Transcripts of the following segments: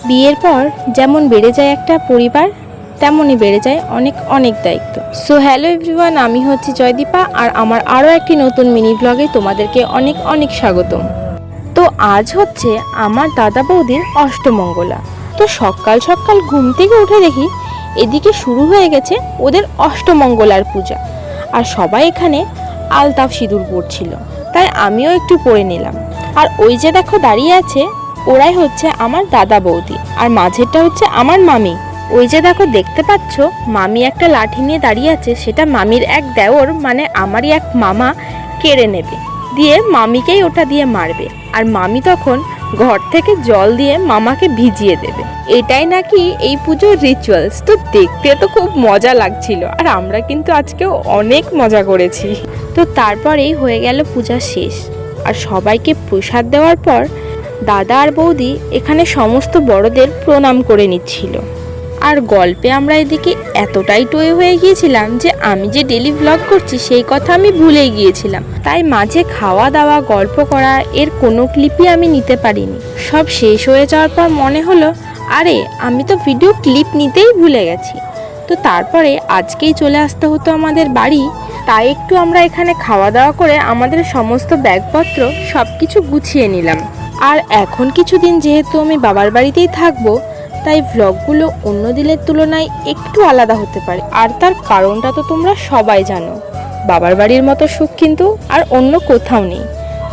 বিয়ের পর যেমন বেড়ে যায় একটা পরিবার, তেমনই বেড়ে যায় অনেক অনেক দায়িত্ব। সো হ্যালো এভরিওয়ান, আমি হচ্ছি জয়দীপা, আর আমার আরও একটি নতুন মিনি ব্লগে তোমাদেরকে অনেক অনেক স্বাগতম। তো আজ হচ্ছে আমার দাদা বৌদির অষ্টমঙ্গলা। তো সকাল সকাল ঘুম থেকে উঠে দেখি এদিকে শুরু হয়ে গেছে ওদের অষ্টমঙ্গলার পূজা, আর সবাই এখানে আলতাফ সিঁদুর পড়ছিল, তাই আমিও একটু পরে নিলাম। আর ওই যে দেখো দাঁড়িয়ে আছে, ওরাই হচ্ছে আমার দাদা বৌদি, আর মাঝেরটা হচ্ছে আমার মামি। ওই যে দেখো দেখতে পাচ্ছ, মামি একটা লাঠি নিয়ে দাঁড়িয়ে আছে, সেটা মামির এক দেওর মানে আমারই এক মামা কেড়ে নেবে, দিয়ে মামিকেই ওটা দিয়ে মারবে। আর মামি তখন ঘর থেকে জল দিয়ে মামাকে ভিজিয়ে দেবে। এটাই নাকি এই পুজোর রিচুয়ালস। তো দেখতে তো খুব মজা লাগছিল, আর আমরা কিন্তু আজকেও অনেক মজা করেছি। তো তারপরেই হয়ে গেল পূজা শেষ, আর সবাইকে প্রসাদ দেওয়ার পর দাদা আর বৌদি এখানে সমস্ত বড়দের প্রণাম করে নিচ্ছিল। আর গল্পে আমরা এদিকে এতটাই টয়ে হয়ে গিয়েছিলাম যে আমি যে ডেলি ব্লগ করছি সেই কথা আমি ভুলেই গিয়েছিলাম, তাই মাঝে খাওয়া দাওয়া গল্প করা এর কোনো ক্লিপই আমি নিতে পারিনি। সব শেষ হয়ে যাওয়ার পর মনে হলো আরে আমি তো ভিডিও ক্লিপ নিতেই ভুলে গেছি। তো তারপরে আজকেই চলে আসতে হতো আমাদের বাড়ি, তাই একটু আমরা এখানে খাওয়া দাওয়া করে আমাদের সমস্ত ব্যাগপত্র সব কিছু গুছিয়ে নিলাম। আর এখন কিছুদিন যেহেতু আমি বাবার বাড়িতেই থাকবো, তাই ভ্লগগুলো অন্য দিনের তুলনায় একটু আলাদা হতে পারে। আর তার কারণটা তো তোমরা সবাই জানো, বাবার বাড়ির মতো সুখ কিন্তু আর অন্য কোথাও নেই।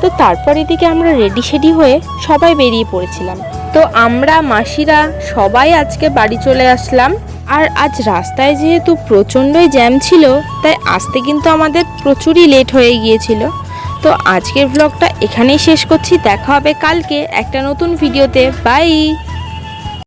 তো তারপর এদিকে আমরা রেডি হয়ে সবাই বেরিয়ে পড়েছিলাম। তো আমরা মাসিরা সবাই আজকে বাড়ি চলে আসলাম। আর আজ রাস্তায় যেহেতু প্রচণ্ডই জ্যাম ছিল, তাই আসতে কিন্তু আমাদের প্রচুরই লেট হয়ে গিয়েছিল। তো আজকের ব্লগটা এখানেই শেষ করছি, দেখা হবে কালকে একটা নতুন ভিডিওতে। বাই।